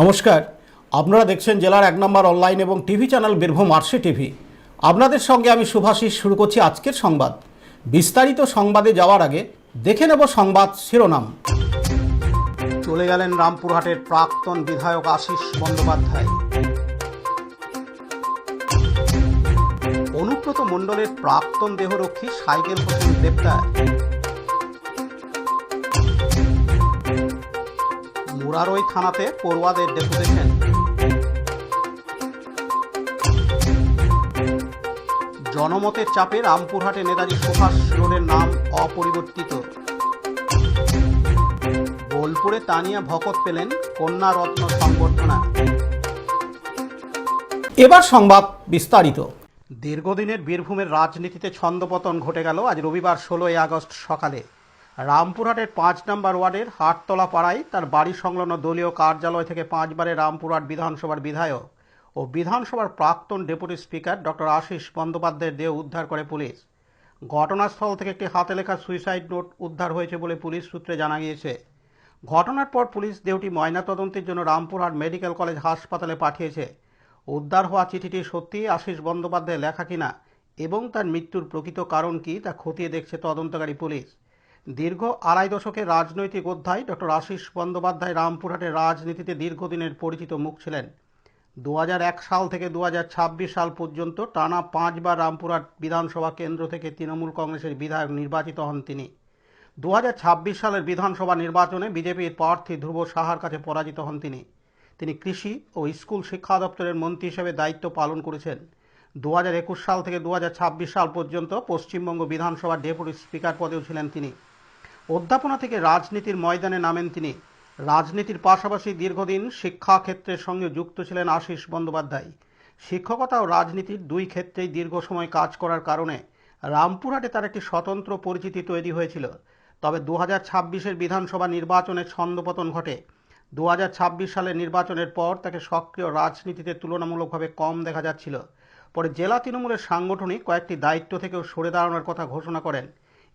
নমস্কার, আপনারা দেখছেন জেলার 1 নম্বর অনলাইন এবং TV channel Birbhum RC TV. আপনাদের সঙ্গে আমি শুভাশিস শুরু করছি আজকের সংবাদ। বিস্তারিত সংবাদে যাওয়ার আগে দেখে নেব সংবাদ শিরোনাম। চলে গেলেন রামপুরহাটের প্রাক্তন বিধায়ক আশিস বন্দ্যোপাধ্যায়। অনুব্রত মণ্ডলের প্রাক্তন দেহরক্ষী সাইকেল হোসেন গ্রেপ্তার। মুরারই থানাতে পড়ুয়াদের ডেপুটেশন। জনমতের চাপে রামপুরহাটে নেতাজি সুভাষ রোডের নাম অপরিবর্তিত। বোলপুরে তানিয়া ভকত পেলেন কন্যা রত্ন সংবর্ধনা। এবার সংবাদ বিস্তারিত। দীর্ঘদিনের বীরভূমের রাজনীতিতে ছন্দপতন ঘটে গেল আজ রবিবার 16 আগস্ট সকালে। রামপুরহাটের 5 নম্বর ওয়ার্ডের হাটতলা পাড়ায় তার বাড়ি সংলগ্ন দলীয় কার্যালয় থেকে 5 বারের রামপুরহাট বিধানসভার বিধায়ক ও বিধানসভার প্রাক্তন ডেপুটি স্পিকার ডক্টর আশিস বন্দ্যোপাধ্যায়ের দেহ উদ্ধার করে পুলিশ। ঘটনাস্থল থেকে একটি হাতে লেখা সুইসাইড নোট উদ্ধার হয়েছে বলে পুলিশ সূত্রে জানা গিয়েছে। ঘটনার পর পুলিশ দেহটি ময়নাতদন্তের জন্য রামপুরহাট মেডিকেল কলেজ হাসপাতালে পাঠিয়েছে। উদ্ধার হওয়া চিঠিটি সত্যি আশিস বন্দ্যোপাধ্যায় লেখা কিনা এবং তার মৃত্যুর প্রকৃত কারণ কি তা খতিয়ে দেখছে তদন্তকারী পুলিশ। দীর্ঘ 2.5 দশকের রাজনৈতিক অধ্যায় ডক্টর আশিস বন্দ্যোপাধ্যায় রামপুরহাটের রাজনীতিতে দীর্ঘদিনের পরিচিত মুখ ছিলেন। 2001 সাল থেকে 2026 সাল পর্যন্ত টানা 5 বার রামপুরহাট বিধানসভা কেন্দ্র থেকে তৃণমূল কংগ্রেসের বিধায়ক নির্বাচিত হন তিনি। 2026 সালের বিধানসভা নির্বাচনে বিজেপির প্রার্থী ধ্রুব সাহার কাছে পরাজিত হন তিনি কৃষি ও স্কুল শিক্ষা দপ্তরের মন্ত্রী হিসেবে দায়িত্ব পালন করেছেন। 2021 সাল থেকে 2026 সাল পর্যন্ত পশ্চিমবঙ্গ বিধানসভার ডেপুটি স্পিকার পদেও ছিলেন তিনি। অধ্যাপনা থেকে রাজনীতির ময়দানে নামেন তিনি। রাজনীতির পাশাপাশি দীর্ঘদিন শিক্ষা ক্ষেত্রের সঙ্গে যুক্ত ছিলেন আশিস বন্দ্যোপাধ্যায়। শিক্ষকতা ও রাজনীতির দুই ক্ষেত্রেই দীর্ঘ সময় কাজ করার কারণে রামপুরহাটে তার একটি স্বতন্ত্র পরিচিতি তৈরি হয়েছিল। তবে 2026-এর বিধানসভা নির্বাচনে ছন্দপতন ঘটে। 2026 সালের নির্বাচনের পর তাকে সক্রিয় রাজনীতিতে তুলনামূলকভাবে কম দেখা যাচ্ছিল। পরে জেলা তৃণমূলের সাংগঠনিক কয়েকটি দায়িত্ব থেকেও সরে দাঁড়ানোর কথা ঘোষণা করেন।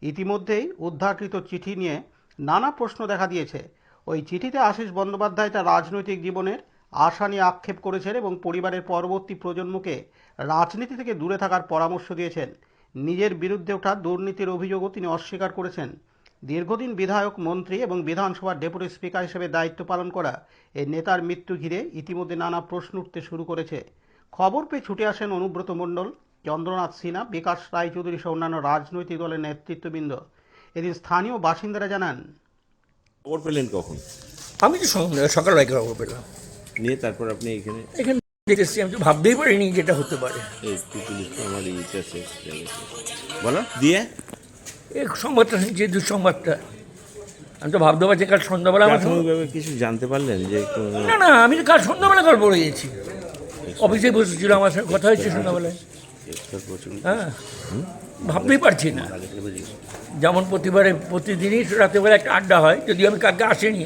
ইতিমধ্যেই উদ্ধারকৃত চিঠি নিয়ে নানা প্রশ্ন দেখা দিয়েছে। ওই চিঠিতে আশিস বন্দ্যোপাধ্যায় তার রাজনৈতিক জীবনের আশা নিয়ে আক্ষেপ করেছেন এবং পরিবারের পরবর্তী প্রজন্মকে রাজনীতি থেকে দূরে থাকার পরামর্শ দিয়েছেন। নিজের বিরুদ্ধে ওঠা দুর্নীতির অভিযোগও তিনি অস্বীকার করেছেন। দীর্ঘদিন বিধায়ক, মন্ত্রী এবং বিধানসভার ডেপুটি স্পিকার হিসেবে দায়িত্ব পালন করা এই নেতার মৃত্যু ঘিরে ইতিমধ্যে নানা প্রশ্ন উঠতে শুরু করেছে। খবর পেয়ে ছুটে আসেন অনুব্রত মণ্ডল, চন্দ্রনাথ সিনহা, বিকাশ রায়চৌধুরী সহ অন্যান্য রাজনৈতিক দলের নেতৃত্ববৃন্দ। এদিন স্থানীয় বাসিন্দারা জানান, খবর পেলেন কখন? আমি তো সকালবেলা খবর পেলাম, নিয়ে তারপর আপনি এখানে দেখেছি। আমি তো ভাবতেই পারিনি যেটা হতে পারে। এই পুলিশ তো আমার ইতিহাসে বলো দিয়ে এই সংবাদটা, যে দুঃসংবাদটা, আমি তো ভাবতে পারছি কাল সন্ধ্যাবেলা আমার প্রাথমিকভাবে কিছু জানতে পারলেন যে না আমি তো কাল সন্ধ্যাবেলা গল্প হয়ে গেছি। অফিসে বসেছিল, আমার সঙ্গে কথা হয়েছে সন্ধ্যাবেলায়। হ্যাঁ, ভাবতেই পারছি না। যেমন প্রতিদিনই রাতেবেলা একটা আড্ডা হয়, যদিও আমি কালকে আসেনি।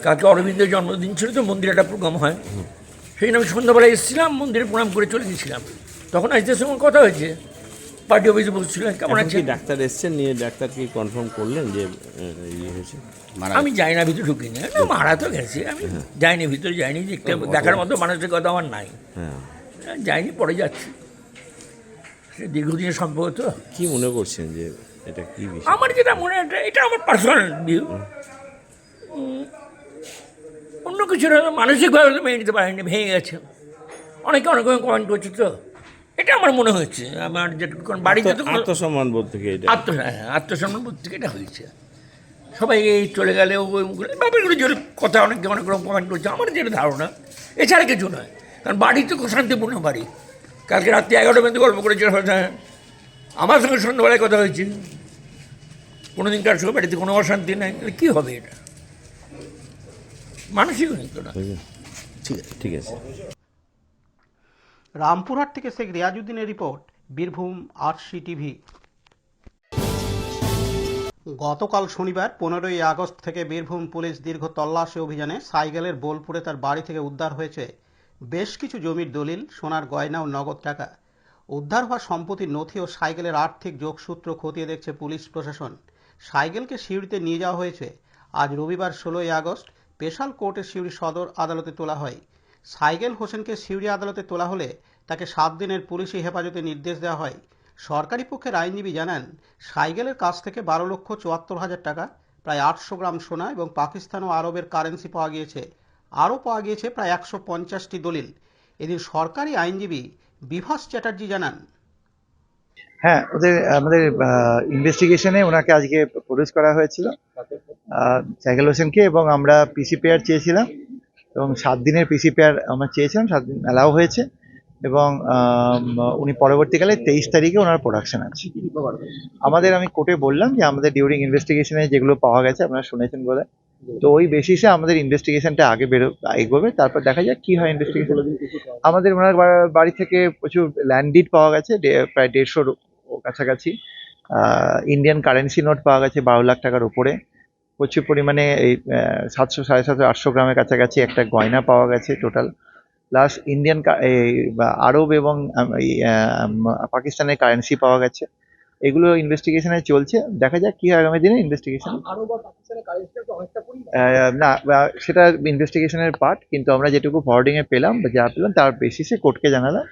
কালকে অরবিন্দের জন্মদিন ছিল, তো মন্দিরে একটা প্রোগ্রাম হয়। সেই জন্য আমি সন্ধ্যাবেলায় এসেছিলাম, মন্দিরে প্রণাম করে চলে গেছিলাম। তখন আসতে সময় কথা হয়েছে, পার্টি অফিসে বসেছিলেন। কেমন আছে? ডাক্তার এসছেন, নিয়ে ডাক্তার কি কনফার্ম করলেন যে ইয়ে হয়েছে? আমি যাই না, ভিতরে ঢুকিনি। না, মারা তো গেছে, আমি যাইনি, ভিতরে যাইনি। দেখার মতো মানসিকতা আমার নাই। যাইনি, পরে যাচ্ছি। সে দীর্ঘদিনের সম্পর্ক তো। কি মনে করছেন যে এটা কি বিষয়? আমার যেটা মনে হয়, এটা আমার পার্সোনাল ভিউ। অন্য কিছু মানসিকভাবে মেনে নিতে পারেনি, ভেঙে গেছে। অনেকে অনেক কমেন্ট করছে, তো এটা আমার মনে হচ্ছে। আমার যেটা বাড়িতে তো আত্মসম্মান বোধ থেকে এটা আত্মসম্মান বোধ থেকে এটা হয়েছে। সবাই এই চলে গেলে ব্যাপারগুলো যে কথা অনেকে অনেক রকম কমেন্ট করছে, আমার যেটা ধারণা এছাড়া কিছু নয়। কারণ বাড়ি তো শান্তিপূর্ণ বাড়ি। কালকে রাত্রি 11টা পর্যন্ত গল্প করেছে। আমার সঙ্গে সন্ধ্যাবেলায় কথা হয়েছে। কোনোদিন কার সঙ্গে বাড়িতে কোনো অশান্তি নাই, তাহলে কী হবে? এটা মানসিক যন্ত্রণা। ঠিক আছে। রামপুরহাট থেকে শেখ রিয়াজউদ্দিনের রিপোর্ট, বীরভূম আরসি টিভি। গতকাল শনিবার 15ই আগস্ট থেকে বীরভূম পুলিশ দীর্ঘ তল্লাশি অভিযানে সাইকেলের বোলপুরে তার বাড়ি থেকে উদ্ধার হয়েছে বেশ কিছু জমির দলিল, সোনার গয়না ও নগদ টাকা। উদ্ধার হওয়া সম্পত্তির নথি ও সাইকেলের আর্থিক যোগসূত্র খতিয়ে দেখছে পুলিশ প্রশাসন। সাইকেলকে সিউড়িতে নিয়ে যাওয়া হয়েছে। আজ রবিবার 16ই আগস্ট স্পেশাল কোর্টে সিউড়ি সদর আদালতে তোলা হয়। সাইগেল হোসেনকে সিউড়ি আদালতে তোলা হলে তাকে 7 দিনের পুলিশি হেফাজতে নির্দেশ দেওয়া হয়। সরকারি পক্ষের আইনজীবী জানান, সাইগেলের কাছ থেকে 12,74,000 টাকা, প্রায় 800 গ্রাম সোনা এবং পাকিস্তান ও আরবের কারেন্সি পাওয়া গিয়েছে। আরও পাওয়া গিয়েছে প্রায় 150টি দলিল। এদিন সরকারি আইনজীবী বিভাস চ্যাটার্জি জানান, হ্যাঁ, আমাদের ইনভেস্টিগেশনে ওনাকে আজকে প্রডিউস করা হয়েছিল, সাইকেল হোসেনকে, এবং আমরা পিসিপিআর চেয়েছিলাম এবং 7 দিনের পিসিপিআর আমরা চেয়েছিলাম, 7 দিন অ্যালাউ হয়েছে এবং উনি পরবর্তীকালে 23 তারিখে ওনার প্রোডাকশন আছে। আমি কোর্টে বললাম যে আমাদের ডিউরিং ইনভেস্টিগেশনে যেগুলো পাওয়া গেছে আপনারা শুনেছেন বলে, তো ওই বেসিসে আমাদের ইনভেস্টিগেশনটা আগে এগোবে, তারপর দেখা যাক কি হয় ইনভেস্টিগেশন। আমাদের ওনার বাড়ি থেকে প্রচুর ল্যান্ড ডিড পাওয়া গেছে, প্রায় 150 কাছাকাছি। ইন্ডিয়ান কারেন্সি নোট পাওয়া গেছে 12 লাখ টাকার উপরে। প্রচুর পরিমাণে এই 700, 750, 800 গ্রামের কাছাকাছি একটা গয়না পাওয়া গেছে টোটাল। প্লাস ইন্ডিয়ান আরব এবং পাকিস্তানের কারেন্সি পাওয়া গেছে। এগুলো ইনভেস্টিগেশনে চলছে, দেখা যাক কি হয় আগামী দিনে ইনভেস্টিগেশন। না, সেটা ইনভেস্টিগেশনের পার্ট, কিন্তু আমরা যেটুকু ফরওয়ার্ডিং এ পেলাম বা যা পেলাম তার বেসিসে কোর্টকে জানালাম।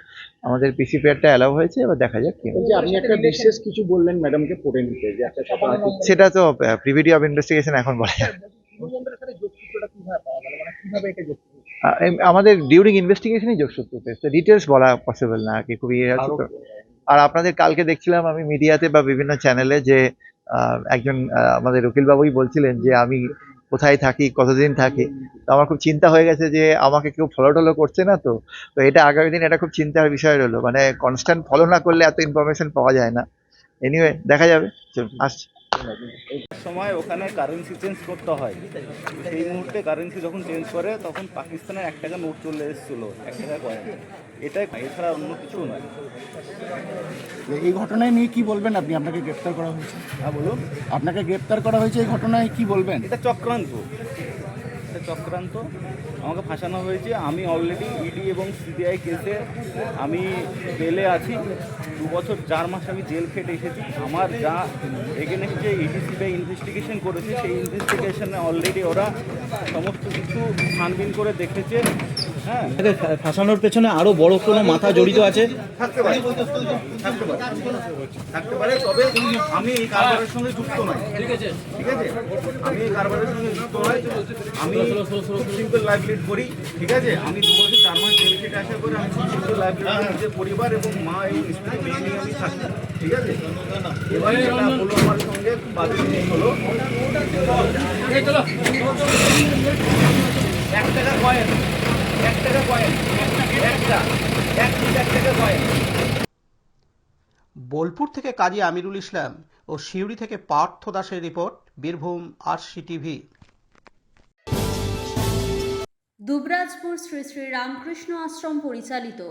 আমাদের পিসিপিআরটা অ্যালাউ হয়েছে, এবার দেখা যাক কি হয়। আপনি একটা বিশেষ কিছু বললেন ম্যাডামকে পড়ে নিতে, যে একটা সেটা তো প্রিভিটি অফ ইনভেস্টিগেশন এখন বলা যায় না। আমাদের ডিউরিং ইনভেস্টিগেশনই যোগসূত্র টেস্ট, ডিটেলস বলা পসিবল না আর কি, খুবই আছে তো। আর আপনাদের কালকে দেখছিলাম আমি মিডিয়াতে বা বিভিন্ন চ্যানেলে যে একজন আমাদের উকিল বাবুই বলছিলেন যে আমি কোথায় থাকি, কতদিন থাকি। তো আমার খুব চিন্তা হয়ে গেছে যে আমাকে কেউ ফলো টলো করছে না, তো এটা আগামী দিন এটা খুব চিন্তার বিষয় রইলো, মানে কনস্ট্যান্ট ফলো না করলে এত ইনফরমেশন পাওয়া যায় না। এনিওয়ে দেখা যাবে, আসছে সময় ওখানে কারেন্সি চেঞ্জ করতে হয়। সেই মুহূর্তে কারেন্সি যখন চেঞ্জ করে তখন পাকিস্তানের 1 টাকা নোট চলে এসেছিল, 1 টাকা কয়েন। এটাই, এছাড়া অন্য কিছু নয়। এই ঘটনায় নিয়ে কি বলবেন আপনি? আপনাকে গ্রেপ্তার করা হয়েছে। হ্যাঁ বলুন। আপনাকে গ্রেপ্তার করা হয়েছে, এই ঘটনায় কি বলবেন? এটা চক্রান্ত, আমাকে ফাঁসানো হয়েছে। আমি অলরেডি ইডি এবং সিবিআই কেসে আমি জেলে আছি। 2 বছর 4 মাস আমি জেল খেটে এসেছি। আমার যা এগেনস্টে ইডি সিবিআই ইনভেস্টিগেশন করেছে, সেই ইনভেস্টিগেশনে অলরেডি ওরা সমস্ত কিছু ছানবিন করে দেখেছে। হ্যাঁ, ফাঁসানোর পেছনে আরো বড় কোনো মাথা জড়িত আছে? থাকতে পারে, তবে আমি এই কারবারের সঙ্গে যুক্ত নই। ঠিক আছে, আমি এই কারবারের সঙ্গে যুক্ত নই। আমি সিম্পল লাইফ লিড করি। ঠিক আছে, আমি 2 বছর 4 মাস জেল খেটে আসার পরে আমি সিম্পল লাইফ লিড করি। নিজের পরিবার এবং মা এবং স্ত্রী মেয়ে নিয়ে আমি থাকি। ঠিক আছে, এবার যেটা হলো আমার সঙ্গে বাজে জিনিস হলো 1 টাকা কয়েন, 1 টাকা কয়েন, 1 টাকা কয়েন। বোলপুর থেকে কাজী আমিরুল ইসলাম ও সিউড়ি থেকে পার্থ দাসের report, Birbhum RC TV. Dubrajpur Shri Shri Ramakrishna Ashram পরিচালিত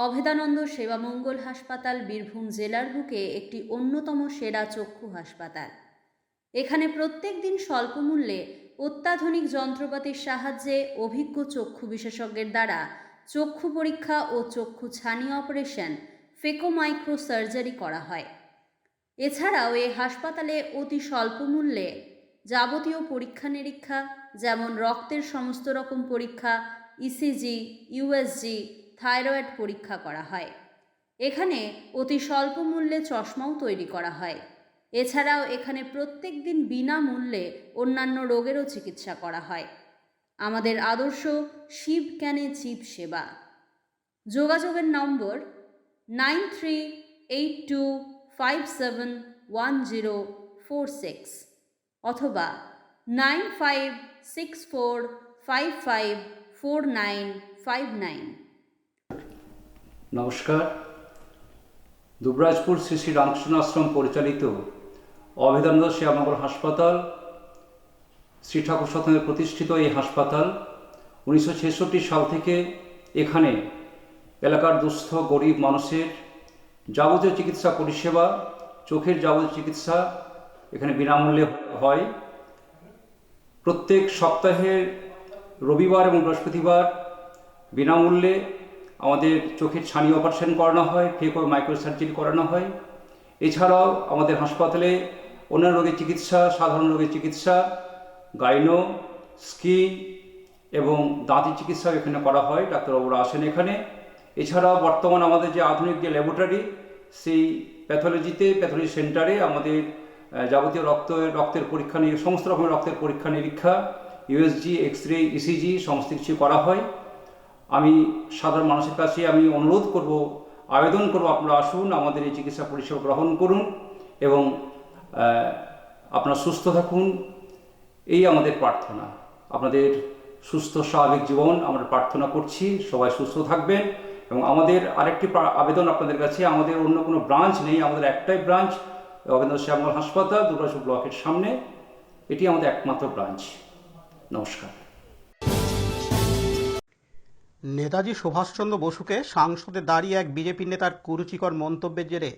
অভেদানন্দ সেবামঙ্গল হাসপাতাল বীরভূম জেলার বুকে একটি অন্যতম সেরা চক্ষু হাসপাতাল। এখানে প্রত্যেক দিন স্বল্প মূল্যে অত্যাধুনিক যন্ত্রপাতির সাহায্যে অভিজ্ঞ চক্ষু বিশেষজ্ঞের দ্বারা চক্ষু পরীক্ষা ও চক্ষু ছানি অপারেশন, ফেকো মাইক্রো সার্জারি করা হয়। এছাড়াও এই হাসপাতালে অতি স্বল্প মূল্যে যাবতীয় পরীক্ষা নিরীক্ষা, যেমন রক্তের সমস্ত রকম পরীক্ষা, ইসিজি, ইউএসজি, থাইরয়েড পরীক্ষা করা হয়। এখানে অতি স্বল্প মূল্যে চশমাও তৈরি করা হয়। এছাড়াও এখানে প্রত্যেক দিন বিনামূল্যে অন্যান্য রোগেরও চিকিৎসা করা হয়। আমাদের আদর্শ শিব ক্যানে চিপ সেবা। যোগাযোগের নম্বর 9382571046 অথবা 9564554959। নমস্কার। দুবরাজপুর শ্রী শ্রী রামকৃষ্ণ আশ্রম পরিচালিত অভেদানন্দ সেবামঙ্গল হাসপাতাল, শ্রী ঠাকুর সত্তরের প্রতিষ্ঠিত এই হাসপাতাল 1966 সাল থেকে এখানে এলাকার দুস্থ গরিব মানুষের যাবতীয় চিকিৎসা পরিষেবা, চোখের যাবতীয় চিকিৎসা এখানে বিনামূল্যে হয়। প্রত্যেক সপ্তাহের রবিবার এবং বৃহস্পতিবার বিনামূল্যে আমাদের চোখের ছানি অপারেশন করানো হয়, ফেকো মাইক্রো সার্জারি করানো হয়। এছাড়াও আমাদের হাসপাতালে অন্যান্য রোগের চিকিৎসা, সাধারণ রোগের চিকিৎসা, গাইনো, স্কিন, এবং দাঁতের চিকিৎসাও এখানে করা হয়, ডাক্তারবাবুরা আসেন এখানে। এছাড়াও বর্তমান আমাদের যে আধুনিক যে ল্যাবরেটরি, সেই প্যাথোলজি সেন্টারে আমাদের যাবতীয় রক্তের পরীক্ষা সমস্ত রকমের রক্তের পরীক্ষা নিরীক্ষা, ইউএসজি, এক্স রে, ইসিজি সমস্ত কিছু করা হয়। আমি সাধারণ মানুষের কাছে আমি অনুরোধ করব, আবেদন করব, আপনারা আসুন, আমাদের এই চিকিৎসা পরিষেবা গ্রহণ করুন এবং আপনারা সুস্থ থাকুন, এই আমাদের প্রার্থনা। আপনাদের সুস্থ স্বাভাবিক জীবন আমরা প্রার্থনা করছি, সবাই সুস্থ থাকবেন। এবং আমাদের আরেকটি আবেদন আপনাদের কাছে, আমাদের অন্য কোনো ব্রাঞ্চ নেই, আমাদের একটাই ব্রাঞ্চ, অভেদানন্দ সেবামঙ্গল হাসপাতাল, দুর্গাপুর ব্লকের সামনে, এটি আমাদের একমাত্র ব্রাঞ্চ। নমস্কার। নেতাজি সুভাষচন্দ্র বসুকে সাংসদে দাঁড়িয়ে এক বিজেপি নেতার কুরুচিকর মন্তব্যের জেরে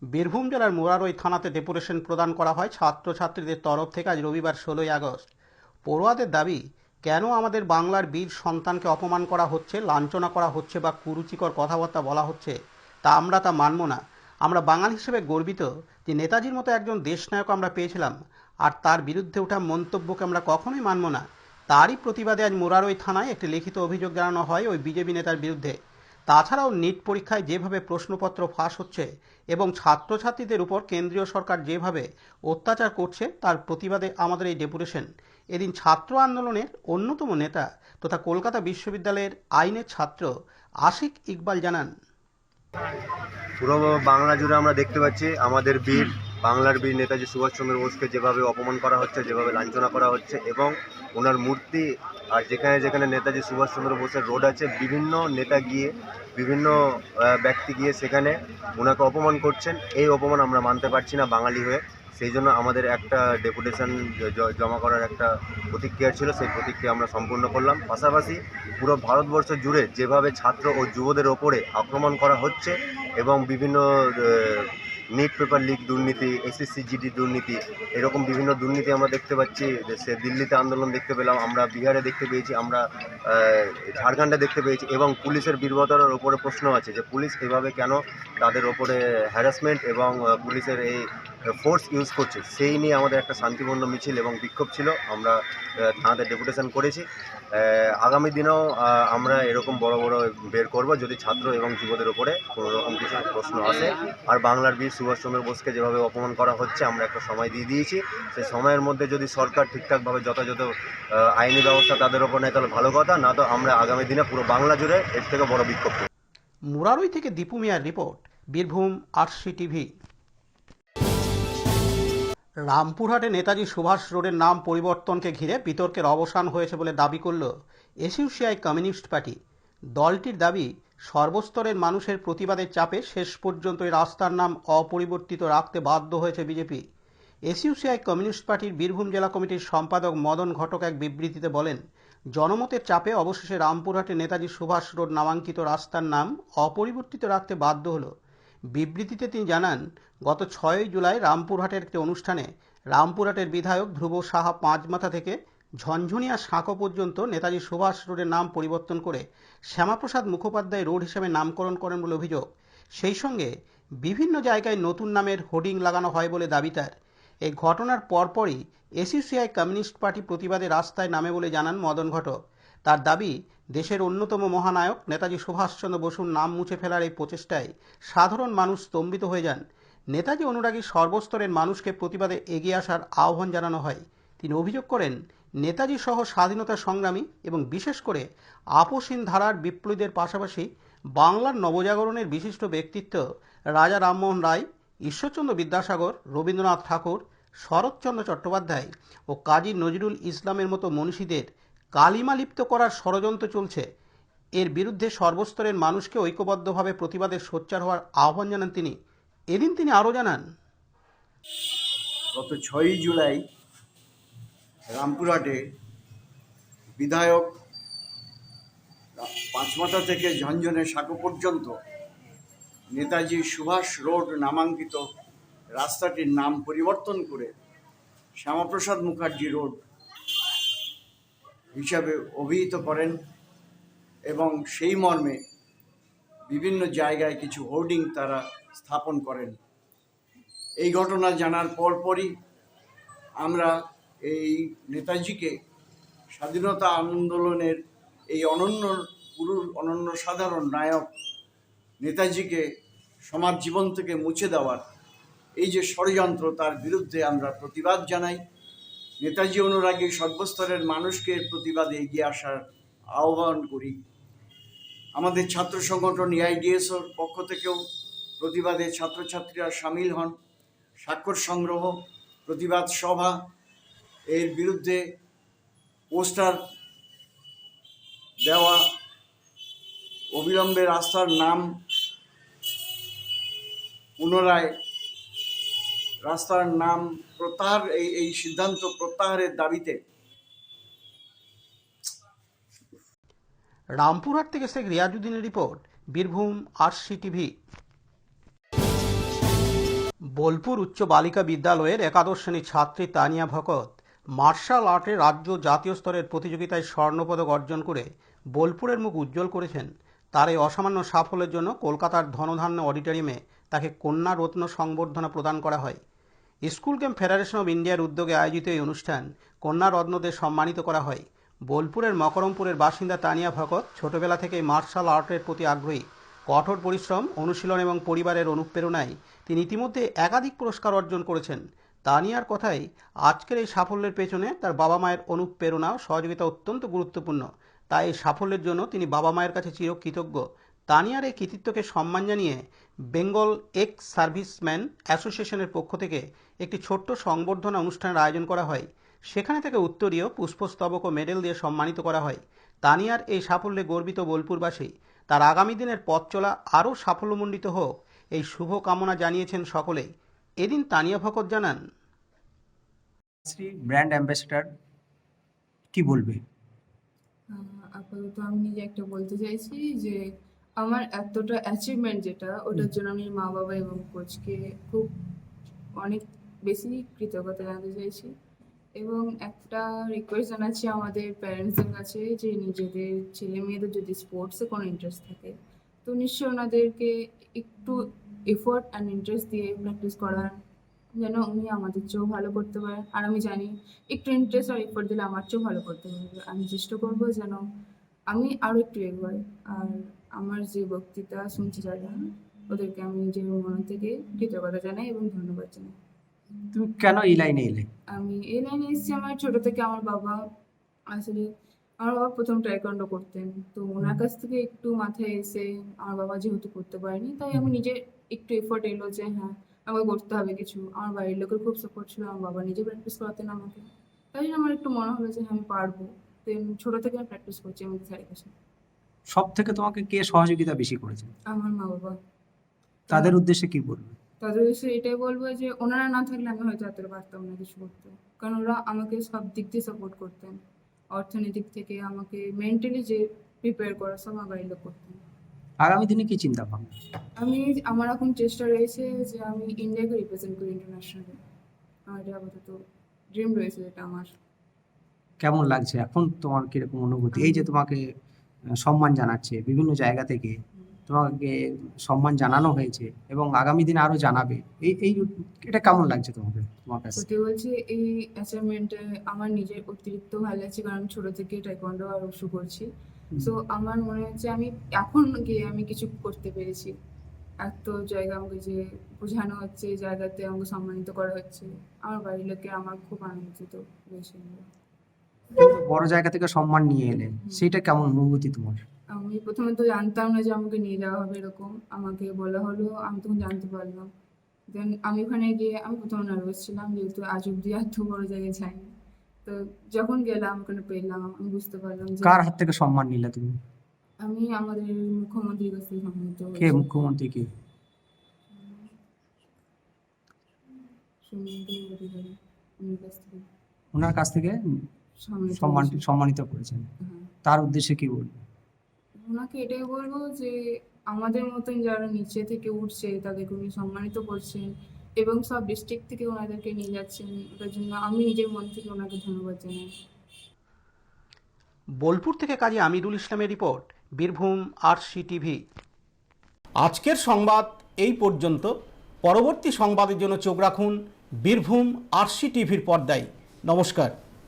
বীরভূম জেলার মুরারই থানাতে ডেপুটেশন প্রদান করা হয় ছাত্রছাত্রীদের তরফ থেকে আজ রবিবার 16ই আগস্ট। পড়ুয়াদের দাবি, কেন আমাদের বাংলার বীর সন্তানকে অপমান করা হচ্ছে, লাঞ্ছনা করা হচ্ছে বা কুরুচিকর কথাবার্তা বলা হচ্ছে, আমরা তা মানব না। আমরা বাঙালি হিসেবে গর্বিত যে নেতাজির মতো একজন দেশনায়ক আমরা পেয়েছিলাম, আর তার বিরুদ্ধে ওঠা মন্তব্যকে আমরা কখনোই মানব না। তারই প্রতিবাদে আজ মুরারই থানায় একটি লিখিত অভিযোগ জানানো হয় ওই বিজেপি নেতার বিরুদ্ধে। তাছাড়াও নিট পরীক্ষায় যেভাবে প্রশ্নপত্র ফাঁস হচ্ছে এবং ছাত্রছাত্রীদের উপর কেন্দ্রীয় সরকার যেভাবে অত্যাচার করছে তার প্রতিবাদে আমাদের এই ডেপুটেশন। এদিন ছাত্র আন্দোলনের অন্যতম নেতা তথা কলকাতা বিশ্ববিদ্যালয়ের আইনের ছাত্র আশিক ইকবাল জানান, পুরো বাংলা জুড়ে আমরা দেখতে পাচ্ছি আমাদের বাংলার বীর নেতাজি সুভাষচন্দ্র বোসকে যেভাবে অপমান করা হচ্ছে, যেভাবে লাঞ্ছনা করা হচ্ছে, এবং ওনার মূর্তি আর যেখানে যেখানে নেতাজি সুভাষচন্দ্র বোসের রোড আছে, বিভিন্ন নেতা গিয়ে, বিভিন্ন ব্যক্তি গিয়ে সেখানে ওনাকে অপমান করছেন। এই অপমান আমরা মানতে পারছি না বাঙালি হয়ে। সেই জন্য আমাদের একটা ডেপুটেশন জমা করার একটা প্রতিক্রিয়া ছিল, সেই প্রতিক্রিয়া আমরা সম্পূর্ণ করলাম। পাশাপাশি পুরো ভারতবর্ষ জুড়ে যেভাবে ছাত্র ও যুবদের ওপরে আক্রমণ করা হচ্ছে এবং বিভিন্ন নিট পেপার লিক দুর্নীতি, এসএসসি জিডি দুর্নীতি, এরকম বিভিন্ন দুর্নীতি আমরা দেখতে পাচ্ছি। সে দিল্লিতে আন্দোলন দেখতে পেলাম, আমরা বিহারে দেখতে পেয়েছি, আমরা ঝাড়খণ্ডে দেখতে পেয়েছি, এবং পুলিশের বীরবতার ওপরে প্রশ্ন আছে যে পুলিশ এভাবে কেন তাদের ওপরে হ্যারাসমেন্ট এবং পুলিশের এই ফোর্স ইউজ করছে। সেই নিয়ে আমাদের একটা শান্তিপূর্ণ মিছিল এবং বিক্ষোভ ছিল, আমরা থানাতে ডেপুটেশন করেছি। আগামী দিনেও আমরা এরকম বড় বড় বের করব যদি ছাত্র এবং যুবদের ওপরে কোনো রকম কিছু প্রশ্ন আসে। আর বাংলার বীর সুভাষচন্দ্র বোসকে যেভাবে অপমান করা হচ্ছে, আমরা একটা সময় দিয়ে দিয়েছি, সেই সময়ের মধ্যে যদি সরকার ঠিকঠাকভাবে যথাযথ আইনি ব্যবস্থা তাদের ওপর নেয় তাহলে ভালো কথা, না তো আমরা আগামী দিনে পুরো বাংলা জুড়ে এর থেকে বড় বিক্ষোভ করব। মুরারই থেকে দীপু মিয়ার রিপোর্ট, বীরভূম আরসি টিভি। রামপুরহাটে নেতাজি সুভাষ রোডের নাম পরিবর্তনকে ঘিরে বিতর্কের অবসান হয়েছে বলে দাবি করল এসইউসিআই কমিউনিস্ট পার্টি। দলটির দাবি, সর্বস্তরের মানুষের প্রতিবাদের চাপে শেষ পর্যন্ত এই রাস্তার নাম অপরিবর্তিত রাখতে বাধ্য হয়েছে বিজেপি। এসইউসিআই কমিউনিস্ট পার্টির বীরভূম জেলা কমিটির সম্পাদক মদন ঘটক এক বিবৃতিতে বলেন, জনমতের চাপে অবশেষে রামপুরহাটে নেতাজি সুভাষ রোড নামাঙ্কিত রাস্তার নাম অপরিবর্তিত রাখতে বাধ্য হলো। বিবৃতিতে তিনি জানান, গত 6ই জুলাই রামপুরহাটের একটি অনুষ্ঠানে রামপুরহাটের বিধায়ক ধ্রুব সাহা পাঁচমাথা থেকে ঝনঝনিয়া সাঁকো পর্যন্ত নেতাজি সুভাষ রোডের নাম পরিবর্তন করে শ্যামাপ্রসাদ মুখোপাধ্যায় রোড হিসেবে নামকরণ করেন বলে অভিযোগ। সেই সঙ্গে বিভিন্ন জায়গায় নতুন নামের হোর্ডিং লাগানো হয় বলে দাবি তার। এই ঘটনার পরপরই এসইউসিআই কমিউনিস্ট পার্টি প্রতিবাদে রাস্তায় নামে বলে জানান মদন ঘটক। তার দাবি, দেশের অন্যতম মহানায়ক নেতাজি সুভাষচন্দ্র বসুর নাম মুছে ফেলার এই প্রচেষ্টায় সাধারণ মানুষ স্তম্ভিত হয়ে যান। নেতাজি অনুরাগী সর্বস্তরের মানুষকে প্রতিবাদে এগিয়ে আসার আহ্বান জানানো হয়। তিনি অভিযোগ করেন, নেতাজি সহ স্বাধীনতা সংগ্রামী এবং বিশেষ করে আপসহীন ধারার বিপ্লবীদের পাশাপাশি বাংলার নবজাগরণের বিশিষ্ট ব্যক্তিত্ব রাজা রামমোহন রায়, ঈশ্বরচন্দ্র বিদ্যাসাগর, রবীন্দ্রনাথ ঠাকুর, শরৎচন্দ্র চট্টোপাধ্যায় ও কাজী নজরুল ইসলামের মতো মনীষীদের কালিমালিপ্ত করার ষড়যন্ত্র চলছে। এর বিরুদ্ধে সর্বস্তরের মানুষকে ঐক্যবদ্ধভাবে প্রতিবাদে সোচ্চার হওয়ার আহ্বান জানান তিনি। এদিন তিনি আরও জানান, গত 6ই জুলাই রামপুরহাটে বিধায়ক পাঁচমাথা থেকে ঝনঝনে সাঁকো পর্যন্ত নেতাজি সুভাষ রোড নামাঙ্কিত রাস্তাটির নাম পরিবর্তন করে শ্যামাপ্রসাদ মুখার্জি রোড হিসাবে অভিহিত করেন এবং সেই মর্মে বিভিন্ন জায়গায় কিছু হোর্ডিং তারা স্থাপন করেন। এই ঘটনা জানার পরপরই আমরা এই নেতাজিকে স্বাধীনতা আন্দোলনের এই অনন্য সাধারণ নায়ক নেতাজিকে সমাজ জীবন থেকে মুছে দেওয়ার এই যে ষড়যন্ত্র, তার বিরুদ্ধে আমরা প্রতিবাদ জানাই। নেতাজি অনুরাগী সর্বস্তরের মানুষকে প্রতিবাদে এগিয়ে আসার আহ্বান করি। আমাদের ছাত্র সংগঠন এআইডিএসওর পক্ষ থেকেও প্রতিবাদে ছাত্রছাত্রীরা সামিল হন। স্বাক্ষর সংগ্রহ, প্রতিবাদ সভা, এর বিরুদ্ধে পোস্টার দেওয়া, অবিলম্বে রাস্তার নাম পুনরায় রাস্তার নাম প্রত্যাহার, এই সিদ্ধান্ত প্রত্যাহারের দাবিতে রামপুরহাট থেকে শেখ রিয়াজুদ্দিনের রিপোর্ট, বীরভূম RCTV। বোলপুর উচ্চ বালিকা বিদ্যালয়ের একাদশ শ্রেণীর ছাত্রী তানিয়া ভকত মার্শাল আর্টে রাজ্য জাতীয় স্তরের প্রতিযোগিতায় স্বর্ণপদক অর্জন করে বোলপুরের মুখ উজ্জ্বল করেছেন। তার এই অসামান্য সাফল্যের জন্য কলকাতার ধনধান্য অডিটোরিয়ামে তাকে কন্যা রত্ন সংবর্ধনা প্রদান করা হয়। স্কুল গেম ফেডারেশন অব ইন্ডিয়ার উদ্যোগে আয়োজিত এই অনুষ্ঠান কন্যা রত্নদের সম্মানিত করা হয়। বোলপুরের মকরমপুরের বাসিন্দা তানিয়া ভকত ছোটবেলা থেকেই মার্শাল আর্টের প্রতি আগ্রহী। কঠোর পরিশ্রম, অনুশীলন এবং পরিবারের অনুপ্রেরণায় তিনি ইতিমধ্যে একাধিক পুরস্কার অর্জন করেছেন। তানিয়ার কথাই, আজকের এই সাফল্যের পেছনে তার বাবা মায়ের অনুপ্রেরণা ও সহযোগিতা অত্যন্ত গুরুত্বপূর্ণ। তাই এই সাফল্যের জন্য তিনি বাবা মায়ের কাছে চিরকৃতজ্ঞ। তানিয়ার এই কৃতিত্বকে সম্মান জানিয়ে বেঙ্গল এক্স সার্ভিসম্যান অ্যাসোসিয়েশনের পক্ষ থেকে একটি ছোট্ট সংবর্ধনা অনুষ্ঠানের আয়োজন করা হয়। সেখানে তাকে উত্তরীয়, পুষ্পস্তবক ও মেডেল দিয়ে সম্মানিত করা হয়। তানিয়ার এই সাফল্যে গর্বিত বোলপুরবাসী। তার আগামী দিনের পথ চলা আরও সাফল্যমণ্ডিত হোক, এই শুভ কামনা জানিয়েছেন সকলেই। এদিন তানিয়া ভকত জানান, ব্র্যান্ড অ্যাম্বাসেডর কি বলবে? আপাতত আমি নিজে একটা বলতে চাইছি যে আমার এতটা অ্যাচিভমেন্ট যেটা, ওটার জন্য আমি মা বাবা এবং কোচকে খুব অনেক বেশি কৃতজ্ঞতা জানাতে চাইছি। এবং একটা রিকোয়েস্ট জানাচ্ছি আমাদের প্যারেন্টসদের কাছে যে নিজেদের ছেলে মেয়েদের যদি স্পোর্টসে কোনো ইন্টারেস্ট থাকে তো নিশ্চয়ই ওনাদেরকে একটু এফোর্ট অ্যান্ড ইন্টারেস্ট দিয়ে প্র্যাকটিস করান, যেন উনি আমাদের চেয়েও ভালো করতে পারেন। আর আমি জানি একটু ইন্টারেস্ট আর এফোর্ট দিলে আমার চেয়েও ভালো করতে পারবে। আমি চেষ্টা করবো যেন আমি আরও একটু এগোই। আর আমার যে বক্তৃতা শুনছি যারা, ওদেরকে আমি নিজের মন থেকে কৃতজ্ঞতা জানাই এবং ধন্যবাদ জানাই। তুমি কেন এই লাইনে এলে? আমি এই লাইনে এসেছি আমার ছোটো থেকে। আমার বাবা প্রথম টাইকোয়ান্ডো করতেন, তো ওনার কাছ থেকে একটু মাথায় এসে আমার বাবা যেহেতু করতে পারেনি, তাই আমি নিজে একটু এফোর্ট এলো যে হ্যাঁ আমাকে করতে হবে কিছু। আমার বাড়ির লোকের খুব সাপোর্ট ছিল, আমার বাবা নিজে প্র্যাকটিস করাতেন আমাকে, তাই জন্য আমার একটু মনে হলো যে আমি পারবো। তো ছোটো থেকে আমি প্র্যাকটিস করছি আমাদের স্যারের কাছে। সব থেকে তোমাকে কে সহযোগিতা বেশি করেছে? আমার মা বাবা। তাদের উদ্দেশ্যে কি বলবে? তাদের উদ্দেশ্যে এটাই বলবো যে ওনারা না থাকলে আমি হয়তো এতটা পারতাম না কিছু করতে, কারণ ওরা আমাকে সব দিক দিয়ে সাপোর্ট করতেন। অর্থনৈতিক থেকে আমাকে মেন্টালি যে প্রিপেয়ার করা সব আমার বাড়ির লোক করতেন। আগামী দিনে কি চিন্তা ভাবনা? আমার এখন চেষ্টা রয়েছে যে আমি ইন্ডিয়াকে রিপ্রেজেন্ট করি ইন্টারন্যাশনালি। আমার এটা আপাতত ড্রিম রয়েছে যেটা আমার। কেমন লাগছে এখন তোমার, কিরকম অনুভূতি? এই যে তোমাকে সম্মান জানাচ্ছে বিভিন্ন জায়গা থেকে, তোমাকে সম্মান জানানো হয়েছে এবং আগামী দিনে আরো জানাবে, এটা কেমন লাগছে তোমাকে, তোমার কাছে? সত্যি বলছি, এই অ্যাচিভমেন্টে আমার নিজের অতিরিক্ত ভালো লাগছে, কারণ আমি ছোটো থেকে টাইকোয়ান্ডো আর উশু করছি। সো আমার মনে হচ্ছে আমি এখন গিয়ে আমি কিছু করতে পেরেছি। এত জায়গা আমাকে যে বোঝানো হচ্ছে, জায়গাতে আমাকে সম্মানিত করা হচ্ছে, আমার বাড়ির লোকের আমার খুব আনন্দিত হয়েছে। বড় জায়গা থেকে সম্মান নিয়ে এলে, সেটা কেমন অনুভূতি তোমার? আমি প্রথমে তো জানতাম না যে আমাকে নিয়ে যাওয়া হবে এরকম, আমাকে বলা হলো, আমি তখন জানতে পারলাম। দেন আমি ওখানে গিয়ে আমি প্রথমে নার্ভাস ছিলাম, যেহেতু আজ অব্দি এত বড় জায়গায় যাইনি। তো যখন গেলাম ওখানে পেলাম, আমি বুঝতে পারলাম যে কার হাত থেকে সম্মান নিলে তুমি? আমি আমাদের মুখ্যমন্ত্রীর কাছ থেকে সম্মানিত হয়েছি। কে মুখ্যমন্ত্রী? কে? ওনার কাছ থেকে সম্মানিত করেছেন। তার উদ্দেশ্যে কি বলবো? ওনাকে এটাই বলবো যে আমাদের মতন যারা নিচে থেকে উঠছে তাদেরকে উনি সম্মানিত করছেন এবং সব ডিস্ট্রিক্ট থেকে ওনাদেরকে নিয়ে যাচ্ছেন, ওটার জন্য আমি নিজের মন থেকে ওনাকে ধন্যবাদ জানাই। বোলপুর থেকে কাজী আমিরুল ইসলামের রিপোর্ট, বীরভূম RCTV। আজকের সংবাদ এই পর্যন্ত। পরবর্তী সংবাদের জন্য চোখ রাখুন বীরভূম RCTVর পর্দায়। নমস্কার।